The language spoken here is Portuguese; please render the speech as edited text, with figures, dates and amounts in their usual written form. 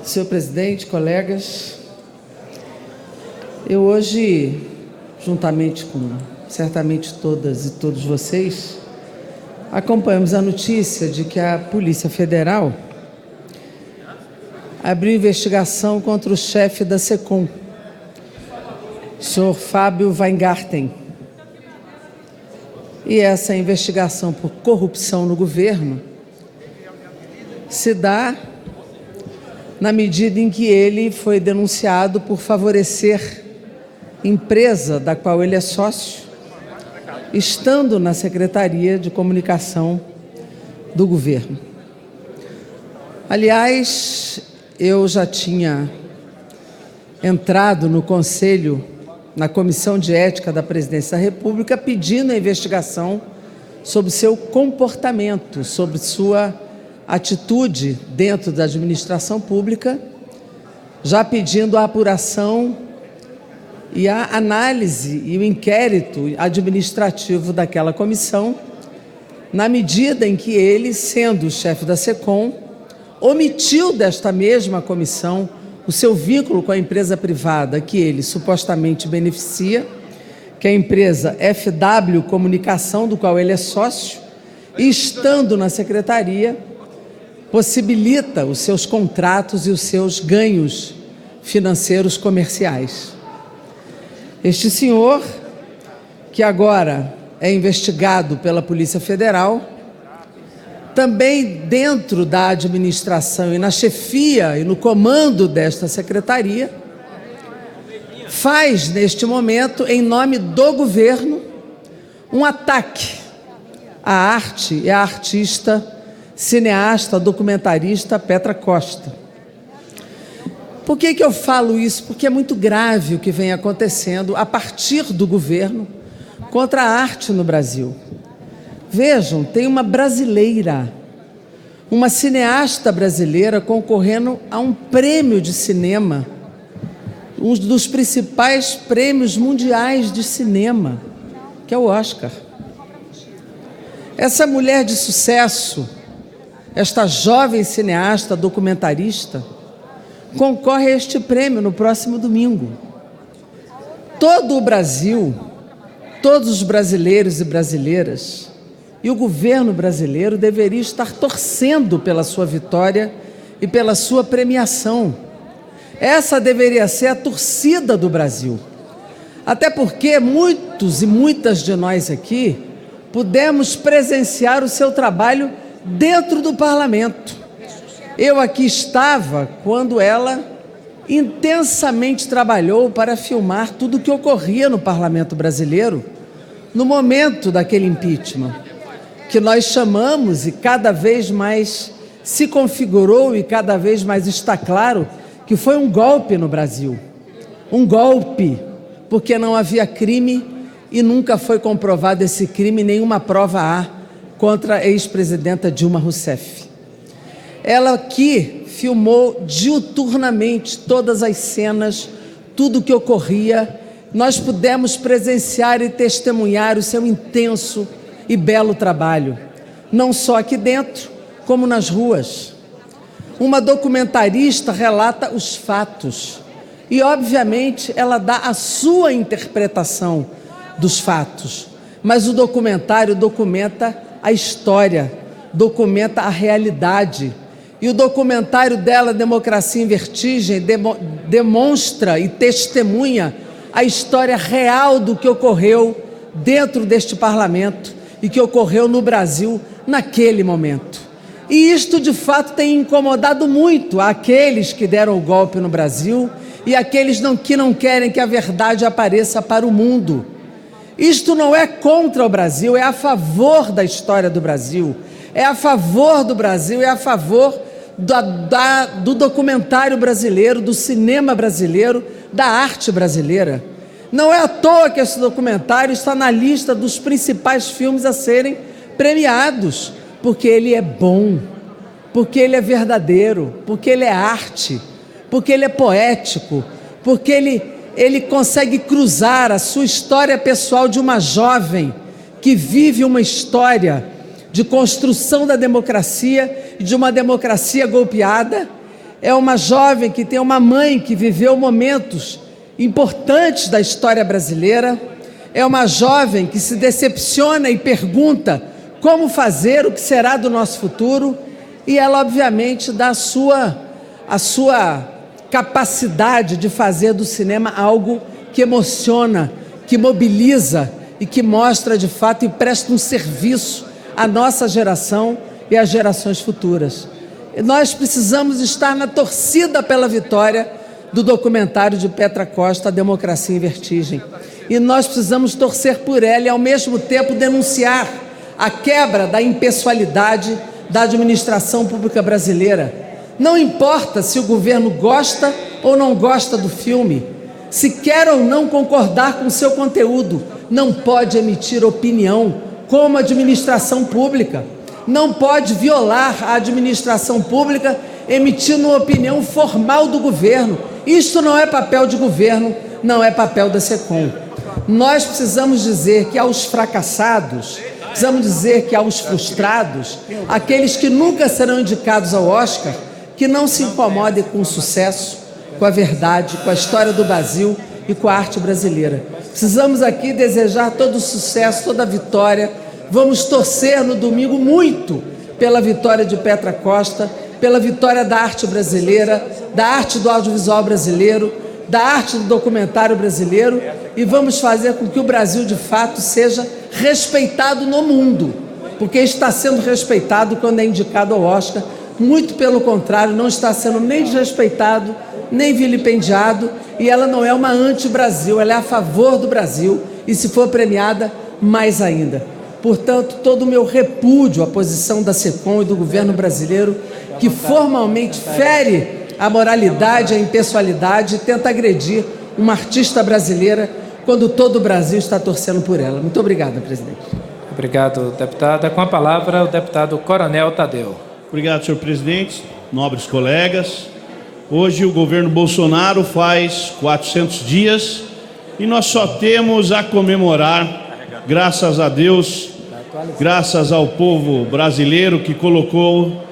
Senhor presidente, colegas, eu hoje, juntamente com certamente todas e todos vocês, acompanhamos a notícia de que a Polícia Federal abriu investigação contra o chefe da SECOM, o senhor Fábio Weingarten. E essa investigação por corrupção no governo se dá na medida em que ele foi denunciado por favorecer empresa da qual ele é sócio, estando na Secretaria de Comunicação do governo. Aliás, eu já tinha entrado no Conselho, na Comissão de Ética da Presidência da República, pedindo a investigação sobre seu comportamento, sobre sua atitude dentro da administração pública, já pedindo a apuração e a análise e o inquérito administrativo daquela comissão, na medida em que ele, sendo o chefe da SECOM, omitiu desta mesma comissão o seu vínculo com a empresa privada que ele supostamente beneficia, que é a empresa FW Comunicação, do qual ele é sócio, e estando na secretaria, possibilita os seus contratos e os seus ganhos financeiros comerciais. Este senhor, que agora é investigado pela Polícia Federal, também dentro da administração e na chefia e no comando desta secretaria, faz neste momento, em nome do governo, um ataque à arte e à artista cineasta, documentarista Petra Costa. Por que eu falo isso? Porque é muito grave o que vem acontecendo a partir do governo contra a arte no Brasil. Vejam, tem uma brasileira, uma cineasta brasileira concorrendo a um prêmio de cinema, um dos principais prêmios mundiais de cinema, que é o Oscar. Essa mulher de sucesso, esta jovem cineasta, documentarista, concorre a este prêmio no próximo domingo. Todo o Brasil, todos os brasileiros e brasileiras, e o governo brasileiro deveria estar torcendo pela sua vitória e pela sua premiação. Essa deveria ser a torcida do Brasil. Até porque muitos e muitas de nós aqui pudemos presenciar o seu trabalho dentro do parlamento. Eu aqui estava quando ela intensamente trabalhou para filmar tudo o que ocorria no parlamento brasileiro no momento daquele impeachment, que nós chamamos, e cada vez mais se configurou e cada vez mais está claro, que foi um golpe no Brasil. Um golpe, porque não havia crime e nunca foi comprovado esse crime, nenhuma prova há contra a ex-presidenta Dilma Rousseff. Ela aqui filmou diuturnamente todas as cenas, tudo o que ocorria. Nós pudemos presenciar e testemunhar o seu intenso e belo trabalho, não só aqui dentro, como nas ruas. Uma documentarista relata os fatos e, obviamente, ela dá a sua interpretação dos fatos, mas o documentário documenta a história, documenta a realidade. E o documentário dela, Democracia em Vertigem, demonstra e testemunha a história real do que ocorreu dentro deste parlamento e que ocorreu no Brasil naquele momento. E isto, de fato, tem incomodado muito aqueles que deram o golpe no Brasil e aqueles que não querem que a verdade apareça para o mundo. Isto não é contra o Brasil, é a favor da história do Brasil, é a favor do Brasil, é a favor do documentário brasileiro, do cinema brasileiro, da arte brasileira. Não é à toa que esse documentário está na lista dos principais filmes a serem premiados, porque ele é bom, porque ele é verdadeiro, porque ele é arte, porque ele é poético, porque ele consegue cruzar a sua história pessoal de uma jovem que vive uma história de construção da democracia e de uma democracia golpeada, é uma jovem que tem uma mãe que viveu momentos importantes da história brasileira, é uma jovem que se decepciona e pergunta como fazer, o que será do nosso futuro, e ela obviamente dá a sua capacidade de fazer do cinema algo que emociona, que mobiliza e que mostra de fato e presta um serviço à nossa geração e às gerações futuras. E nós precisamos estar na torcida pela vitória do documentário de Petra Costa, A Democracia em Vertigem. E nós precisamos torcer por ela e, ao mesmo tempo, denunciar a quebra da impessoalidade da administração pública brasileira. Não importa se o governo gosta ou não gosta do filme, se quer ou não concordar com o seu conteúdo, não pode emitir opinião como administração pública. Não pode violar a administração pública emitindo uma opinião formal do governo. Isto não é papel de governo, não é papel da SECOM. Nós precisamos dizer que aos fracassados, precisamos dizer que aos frustrados, aqueles que nunca serão indicados ao Oscar, que não se incomodem com o sucesso, com a verdade, com a história do Brasil e com a arte brasileira. Precisamos aqui desejar todo o sucesso, toda a vitória. Vamos torcer no domingo muito pela vitória de Petra Costa, pela vitória da arte brasileira, da arte do audiovisual brasileiro, da arte do documentário brasileiro, e vamos fazer com que o Brasil de fato seja respeitado no mundo, porque está sendo respeitado quando é indicado ao Oscar. Muito pelo contrário, não está sendo nem desrespeitado, nem vilipendiado, e ela não é uma anti-Brasil, ela é a favor do Brasil, e se for premiada, mais ainda. Portanto, todo o meu repúdio à posição da SECOM e do governo brasileiro, que formalmente fere a moralidade, a impessoalidade e tenta agredir uma artista brasileira quando todo o Brasil está torcendo por ela. Muito obrigado, presidente. Obrigado, deputada. Com a palavra, o deputado Coronel Tadeu. Obrigado, senhor presidente, nobres colegas. Hoje o governo Bolsonaro faz 400 dias e nós só temos a comemorar, graças a Deus, graças ao povo brasileiro que colocou